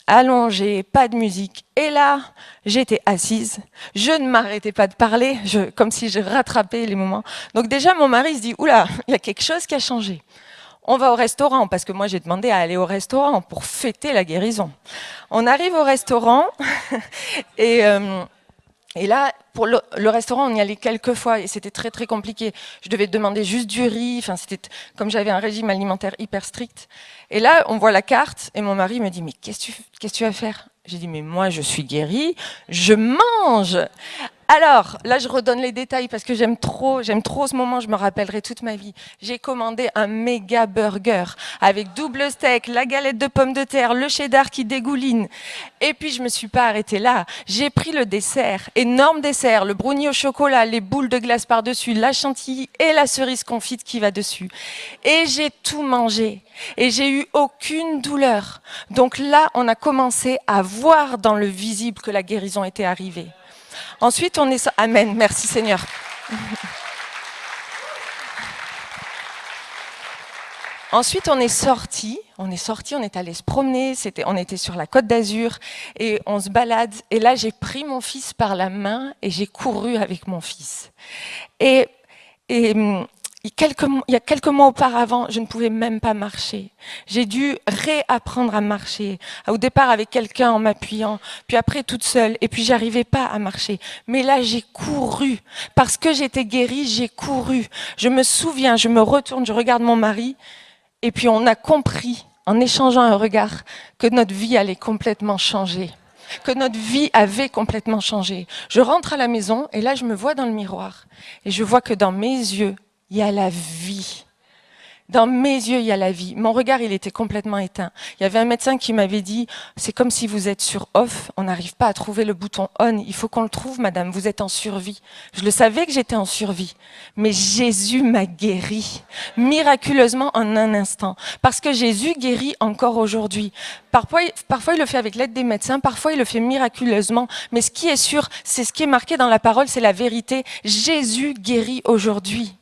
allongés, pas de musique. Et là, j'étais assise. Je ne m'arrêtais pas de parler, comme si je rattrapais les moments. Donc déjà, mon mari se dit « Oula, il y a quelque chose qui a changé. » On va au restaurant, parce que moi, j'ai demandé à aller au restaurant pour fêter la guérison. On arrive au restaurant et là, pour le restaurant, on y allait quelques fois et c'était très très compliqué. Je devais demander juste du riz, enfin c'était comme j'avais un régime alimentaire hyper strict. Et là, on voit la carte et mon mari me dit « Mais qu'est-ce que tu vas faire ?» J'ai dit « Mais moi, je suis guérie, je mange !» Alors, là, je redonne les détails parce que j'aime trop ce moment, je me rappellerai toute ma vie. J'ai commandé un méga burger avec double steak, la galette de pommes de terre, le cheddar qui dégouline. Et puis, je me suis pas arrêtée là. J'ai pris le dessert, énorme dessert, le brownie au chocolat, les boules de glace par-dessus, la chantilly et la cerise confite qui va dessus. Et j'ai tout mangé. Et j'ai eu aucune douleur. Donc là, on a commencé à voir dans le visible que la guérison était arrivée. Ensuite, on est... Amen, merci Seigneur. Ensuite, on est sorti, on est allé se promener, on était sur la Côte d'Azur et on se balade. Et là, j'ai pris mon fils par la main et j'ai couru avec mon fils. Et il y a quelques mois auparavant, je ne pouvais même pas marcher. J'ai dû réapprendre à marcher. Au départ avec quelqu'un en m'appuyant, puis après toute seule, et puis j'arrivais pas à marcher. Mais là, j'ai couru. Parce que j'étais guérie, j'ai couru. Je me souviens, je me retourne, je regarde mon mari, et puis on a compris, en échangeant un regard, que notre vie allait complètement changer. Que notre vie avait complètement changé. Je rentre à la maison, et là, je me vois dans le miroir. Et je vois que dans mes yeux, il y a la vie. Dans mes yeux, il y a la vie. Mon regard, il était complètement éteint. Il y avait un médecin qui m'avait dit, c'est comme si vous êtes sur off, on n'arrive pas à trouver le bouton on. Il faut qu'on le trouve, madame, vous êtes en survie. Je le savais que j'étais en survie. Mais Jésus m'a guéri, miraculeusement en un instant. Parce que Jésus guérit encore aujourd'hui. Parfois, il le fait avec l'aide des médecins, parfois il le fait miraculeusement. Mais ce qui est sûr, c'est ce qui est marqué dans la parole, c'est la vérité. Jésus guérit aujourd'hui.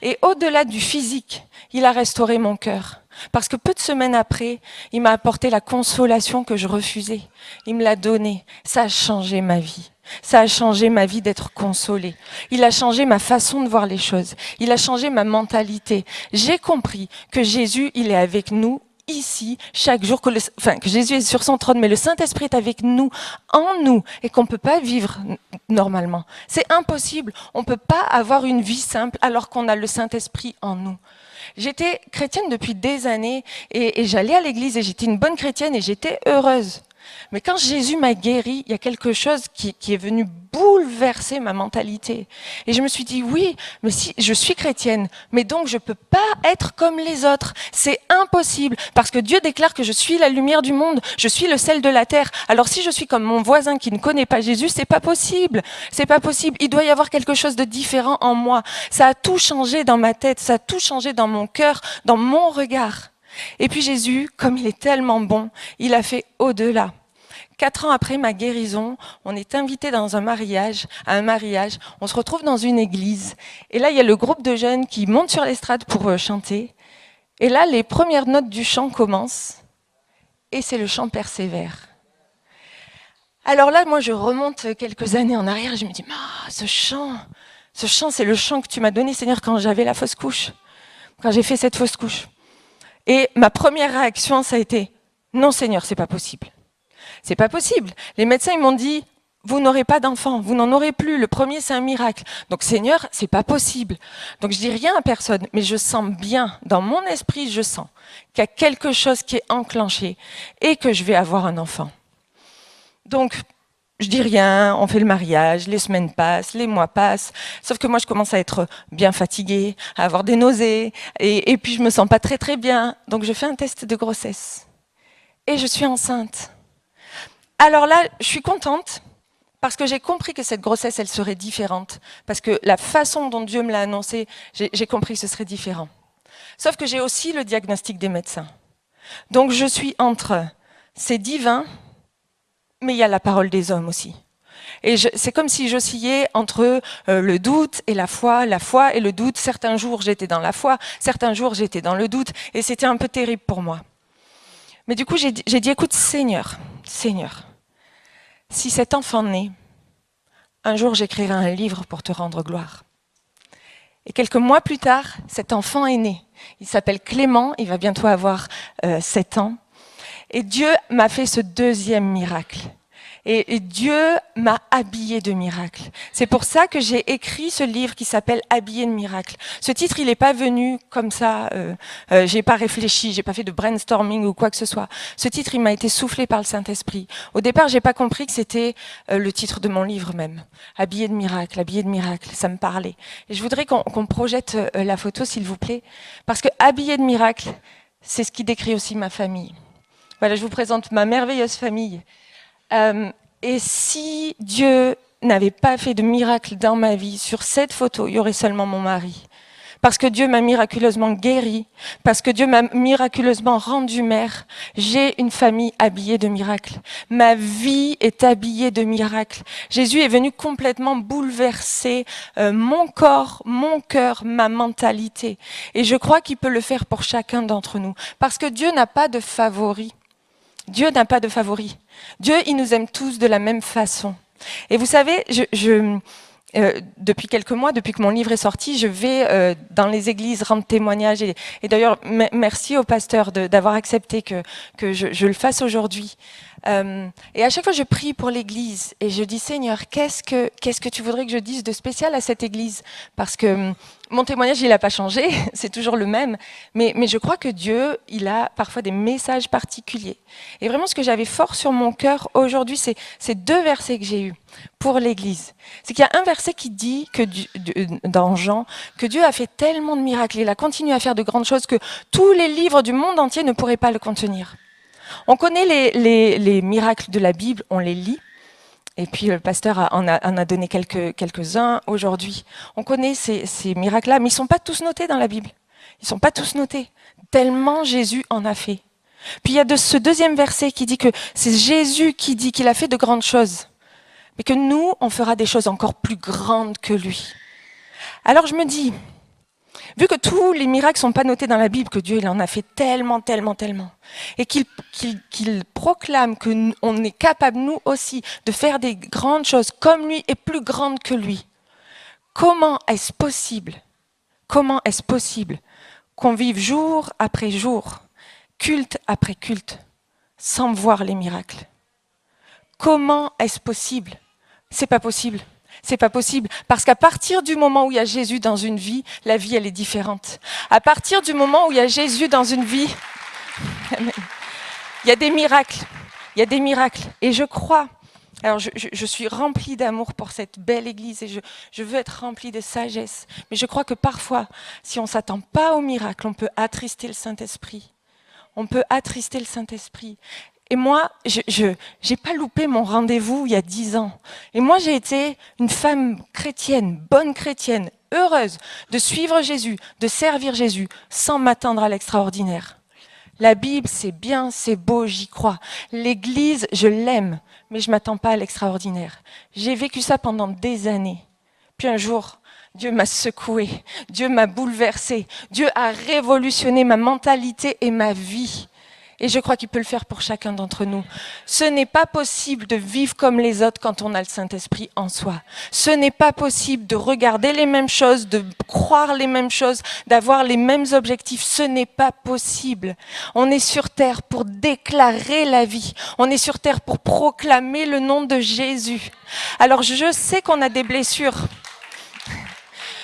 Et au-delà du physique, il a restauré mon cœur. Parce que peu de semaines après, il m'a apporté la consolation que je refusais. Il me l'a donnée. Ça a changé ma vie. Ça a changé ma vie d'être consolée. Il a changé ma façon de voir les choses. Il a changé ma mentalité. J'ai compris que Jésus, il est avec nous ici, chaque jour, que Jésus est sur son trône, mais le Saint-Esprit est avec nous, en nous, et qu'on ne peut pas vivre normalement. C'est impossible. On ne peut pas avoir une vie simple alors qu'on a le Saint-Esprit en nous. J'étais chrétienne depuis des années et j'allais à l'église et j'étais une bonne chrétienne et j'étais heureuse. Mais quand Jésus m'a guérie, il y a quelque chose qui est venu bouleverser ma mentalité. Et je me suis dit, oui, mais si je suis chrétienne, mais donc je ne peux pas être comme les autres. C'est impossible, parce que Dieu déclare que je suis la lumière du monde, je suis le sel de la terre. Alors si je suis comme mon voisin qui ne connaît pas Jésus, c'est pas possible. C'est pas possible. Il doit y avoir quelque chose de différent en moi. Ça a tout changé dans ma tête, ça a tout changé dans mon cœur, dans mon regard. Et puis Jésus, comme il est tellement bon, il a fait au-delà. 4 ans après ma guérison, on est invité à un mariage, on se retrouve dans une église. Et là, il y a le groupe de jeunes qui montent sur l'estrade pour chanter. Et là, les premières notes du chant commencent. Et c'est le chant Persévère. Alors là, moi, je remonte quelques années en arrière et je me dis, ce chant, c'est le chant que tu m'as donné, Seigneur, quand j'avais la fausse couche, quand j'ai fait cette fausse couche. Et ma première réaction, ça a été, non, Seigneur, c'est pas possible. C'est pas possible. Les médecins, ils m'ont dit, vous n'aurez pas d'enfant, vous n'en aurez plus. Le premier, c'est un miracle. Donc, Seigneur, c'est pas possible. Donc, je dis rien à personne, mais je sens bien, dans mon esprit, je sens qu'il y a quelque chose qui est enclenché et que je vais avoir un enfant. Donc, je dis rien, on fait le mariage, les semaines passent, les mois passent. Sauf que moi, je commence à être bien fatiguée, à avoir des nausées, et puis je me sens pas très très bien. Donc, je fais un test de grossesse. Et je suis enceinte. Alors là, je suis contente parce que j'ai compris que cette grossesse, elle serait différente. Parce que la façon dont Dieu me l'a annoncé, j'ai compris que ce serait différent. Sauf que j'ai aussi le diagnostic des médecins. Donc je suis entre, c'est divin, mais il y a la parole des hommes aussi. Et c'est comme si j'oscillais entre le doute et la foi et le doute. Certains jours, j'étais dans la foi, certains jours, j'étais dans le doute. Et c'était un peu terrible pour moi. Mais du coup, j'ai dit, écoute, Seigneur, si cet enfant naît, un jour j'écrirai un livre pour te rendre gloire. Et quelques mois plus tard, cet enfant est né. Il s'appelle Clément, il va bientôt avoir 7 ans. Et Dieu m'a fait ce deuxième miracle. Et Dieu m'a habillée de miracles. C'est pour ça que j'ai écrit ce livre qui s'appelle Habillée de miracles. Ce titre, il n'est pas venu comme ça. J'ai pas réfléchi, j'ai pas fait de brainstorming ou quoi que ce soit. Ce titre, il m'a été soufflé par le Saint-Esprit. Au départ, j'ai pas compris que c'était le titre de mon livre même. Habillée de miracles, habillée de miracles. Ça me parlait. Et je voudrais qu'on projette la photo, s'il vous plaît, parce que Habillée de miracles, c'est ce qui décrit aussi ma famille. Voilà, je vous présente ma merveilleuse famille. Et si Dieu n'avait pas fait de miracle dans ma vie, sur cette photo, il y aurait seulement mon mari. Parce que Dieu m'a miraculeusement guérie, parce que Dieu m'a miraculeusement rendue mère, j'ai une famille habillée de miracles. Ma vie est habillée de miracles. Jésus est venu complètement bouleverser mon corps, mon cœur, ma mentalité. Et je crois qu'il peut le faire pour chacun d'entre nous. Parce que Dieu n'a pas de favoris. Dieu n'a pas de favoris. Dieu, il nous aime tous de la même façon. Et vous savez, depuis quelques mois, depuis que mon livre est sorti, je vais dans les églises rendre témoignage. Et d'ailleurs, merci au pasteur d'avoir accepté que je le fasse aujourd'hui. Et à chaque fois, je prie pour l'église et je dis, Seigneur, qu'est-ce que tu voudrais que je dise de spécial à cette église? Parce que mon témoignage, il n'a pas changé, c'est toujours le même. Mais je crois que Dieu, il a parfois des messages particuliers. Et vraiment, ce que j'avais fort sur mon cœur aujourd'hui, c'est ces deux versets que j'ai eus pour l'église. C'est qu'il y a un verset qui dit, dans Jean, que Dieu a fait tellement de miracles, il a continué à faire de grandes choses que tous les livres du monde entier ne pourraient pas le contenir. On connaît les miracles de la Bible, on les lit. Et puis le pasteur en a donné quelques-uns aujourd'hui. On connaît ces miracles-là, mais ils ne sont pas tous notés dans la Bible. Ils ne sont pas tous notés, tellement Jésus en a fait. Puis il y a ce deuxième verset qui dit que c'est Jésus qui dit qu'il a fait de grandes choses, mais que nous, on fera des choses encore plus grandes que lui. Alors je me dis, vu que tous les miracles ne sont pas notés dans la Bible, que Dieu il en a fait tellement, et qu'il proclame qu'on est capable, nous aussi, de faire des grandes choses comme lui et plus grandes que lui, comment est-ce possible qu'on vive jour après jour, culte après culte, sans voir les miracles? Comment est-ce possible? C'est pas possible. C'est pas possible. Parce qu'à partir du moment où il y a Jésus dans une vie, la vie, elle est différente. À partir du moment où il y a Jésus dans une vie, il y a des miracles. Il y a des miracles. Et je crois, alors je suis remplie d'amour pour cette belle église et je veux être remplie de sagesse. Mais je crois que parfois, si on ne s'attend pas au miracle, on peut attrister le Saint-Esprit. On peut attrister le Saint-Esprit. Et moi, je n'ai pas loupé mon rendez-vous il y a 10 ans. Et moi, j'ai été une femme chrétienne, bonne chrétienne, heureuse de suivre Jésus, de servir Jésus, sans m'attendre à l'extraordinaire. La Bible, c'est bien, c'est beau, j'y crois. L'Église, je l'aime, mais je ne m'attends pas à l'extraordinaire. J'ai vécu ça pendant des années. Puis un jour, Dieu m'a secouée, Dieu m'a bouleversée, Dieu a révolutionné ma mentalité et ma vie. Et je crois qu'il peut le faire pour chacun d'entre nous. Ce n'est pas possible de vivre comme les autres quand on a le Saint-Esprit en soi. Ce n'est pas possible de regarder les mêmes choses, de croire les mêmes choses, d'avoir les mêmes objectifs. Ce n'est pas possible. On est sur terre pour déclarer la vie. On est sur terre pour proclamer le nom de Jésus. Alors je sais qu'on a des blessures.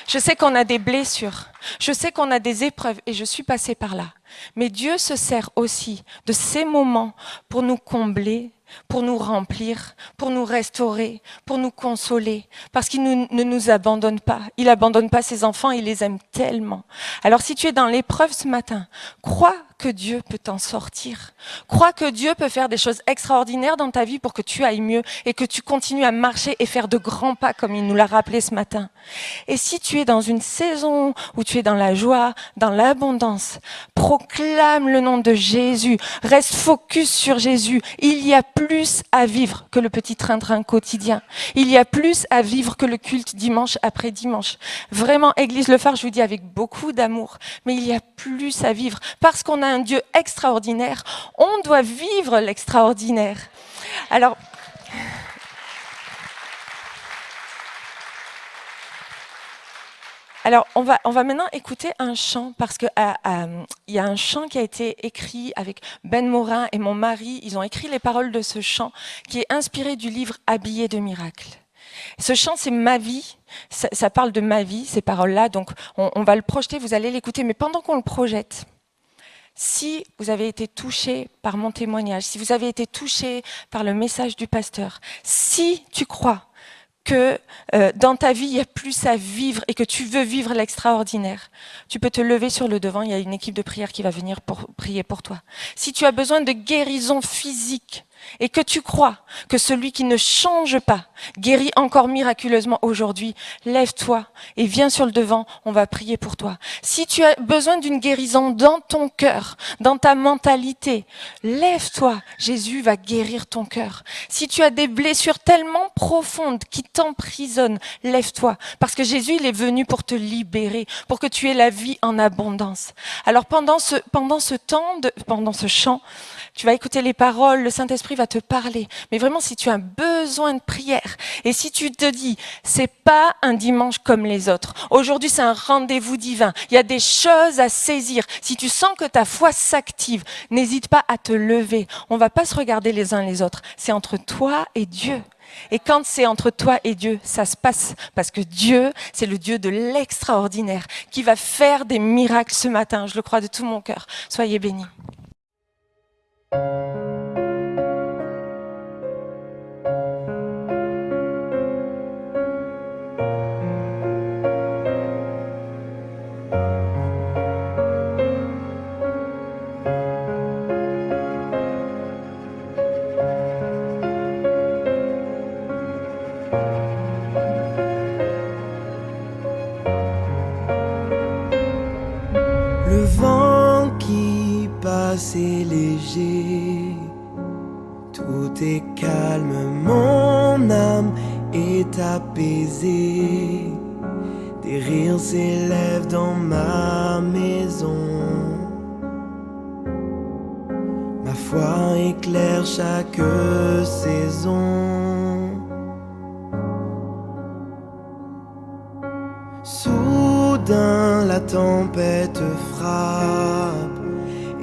Je sais qu'on a des blessures. Je sais qu'on a des épreuves et je suis passée par là. Mais Dieu se sert aussi de ces moments pour nous combler, pour nous remplir, pour nous restaurer, pour nous consoler, parce qu'il ne nous abandonne pas. Il n'abandonne pas ses enfants, il les aime tellement. Alors si tu es dans l'épreuve ce matin, crois que Dieu peut t'en sortir. Crois que Dieu peut faire des choses extraordinaires dans ta vie pour que tu ailles mieux et que tu continues à marcher et faire de grands pas comme il nous l'a rappelé ce matin. Et si tu es dans une saison où tu es dans la joie, dans l'abondance, proclame le nom de Jésus. Reste focus sur Jésus. Il y a plus à vivre que le petit train-train quotidien. Il y a plus à vivre que le culte dimanche après dimanche. Vraiment, Église Le Phare, je vous dis avec beaucoup d'amour, mais il y a plus à vivre parce qu'on a un Dieu extraordinaire. On doit vivre l'extraordinaire. Alors, on va maintenant écouter un chant, parce que il y a un chant qui a été écrit avec Ben Morin et mon mari. Ils ont écrit les paroles de ce chant qui est inspiré du livre Habillé de miracles. Ce chant, c'est ma vie. Ça parle de ma vie, ces paroles-là. Donc, on va le projeter, vous allez l'écouter. Mais pendant qu'on le projette, si vous avez été touché par mon témoignage, si vous avez été touché par le message du pasteur, si tu crois que dans ta vie, il y a plus à vivre et que tu veux vivre l'extraordinaire, tu peux te lever sur le devant, il y a une équipe de prière qui va venir prier pour toi. Si tu as besoin de guérison physique et que tu crois que celui qui ne change pas guérit encore miraculeusement aujourd'hui, lève-toi et viens sur le devant, on va prier pour toi. Si tu as besoin d'une guérison dans ton cœur, dans ta mentalité, lève-toi, Jésus va guérir ton cœur. Si tu as des blessures tellement profondes qui t'emprisonnent, lève-toi, parce que Jésus, il est venu pour te libérer, pour que tu aies la vie en abondance. Alors pendant ce chant, tu vas écouter les paroles, le Saint-Esprit va te parler. Mais vraiment, si tu as besoin de prière, et si tu te dis, c'est pas un dimanche comme les autres. Aujourd'hui, c'est un rendez-vous divin. Il y a des choses à saisir. Si tu sens que ta foi s'active, n'hésite pas à te lever. On va pas se regarder les uns les autres. C'est entre toi et Dieu. Et quand c'est entre toi et Dieu, ça se passe. Parce que Dieu, c'est le Dieu de l'extraordinaire qui va faire des miracles ce matin. Je le crois de tout mon cœur. Soyez bénis. Le vent qui passe est léger, tout est calme, mon âme est apaisée. Des rires s'élèvent dans ma maison, ma foi éclaire chaque saison. Soudain la tempête frappe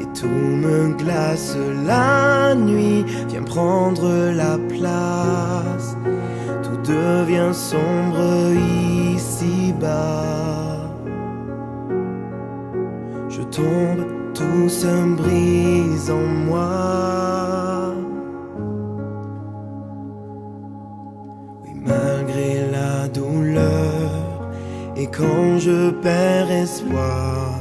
et tout me glace. La nuit vient prendre la place, tout devient sombre ici-bas. Je tombe, tout se brise en moi. Oui, malgré la douleur, et quand je perds espoir,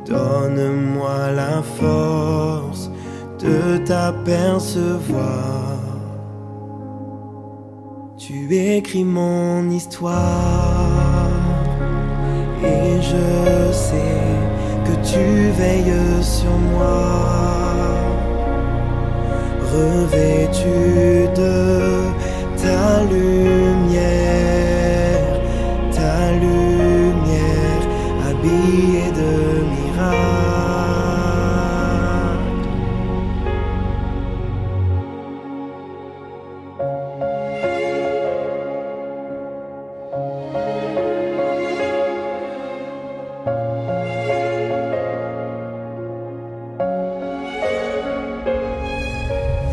donne-moi la force de t'apercevoir. Tu écris mon histoire et je sais que tu veilles sur moi. Revêtu de ta lumière, habillé de miracles.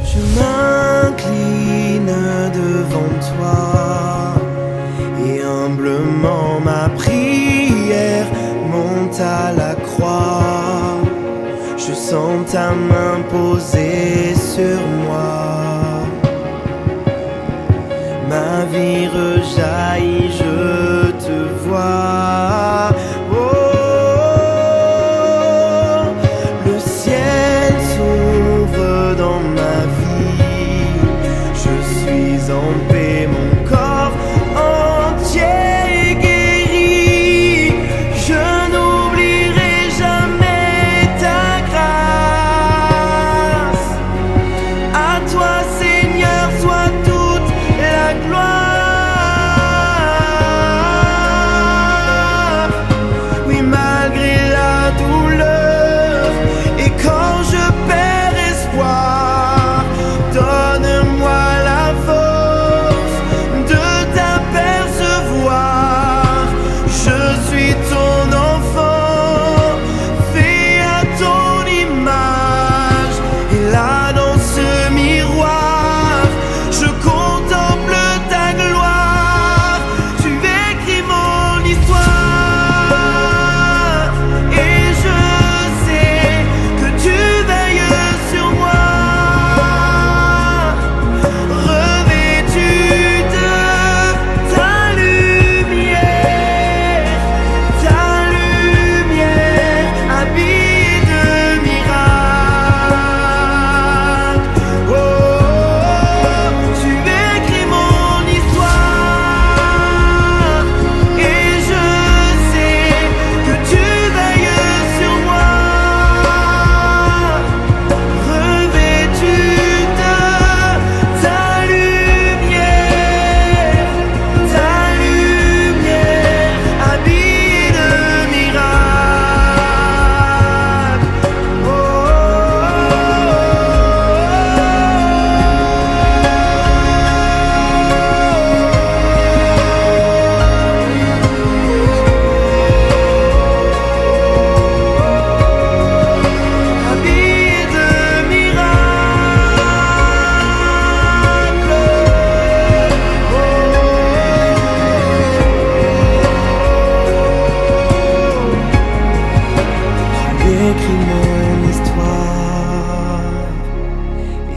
Je m'incline devant toi et humblement ma prière monte à la croix. Je sens ta main posée sur moi. Ma vie rejaillit, je te vois. Oh, le ciel s'ouvre dans ma vie. Je suis en paix, mon corps entier est guéri. Je n'oublierai jamais ta grâce. À toi, Seigneur, soit toute la gloire.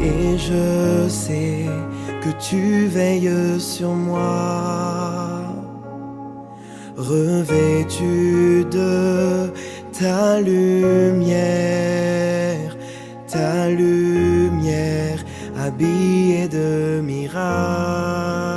et je sais que tu veilles sur moi. Revêtu de ta lumière, habillé de miracles.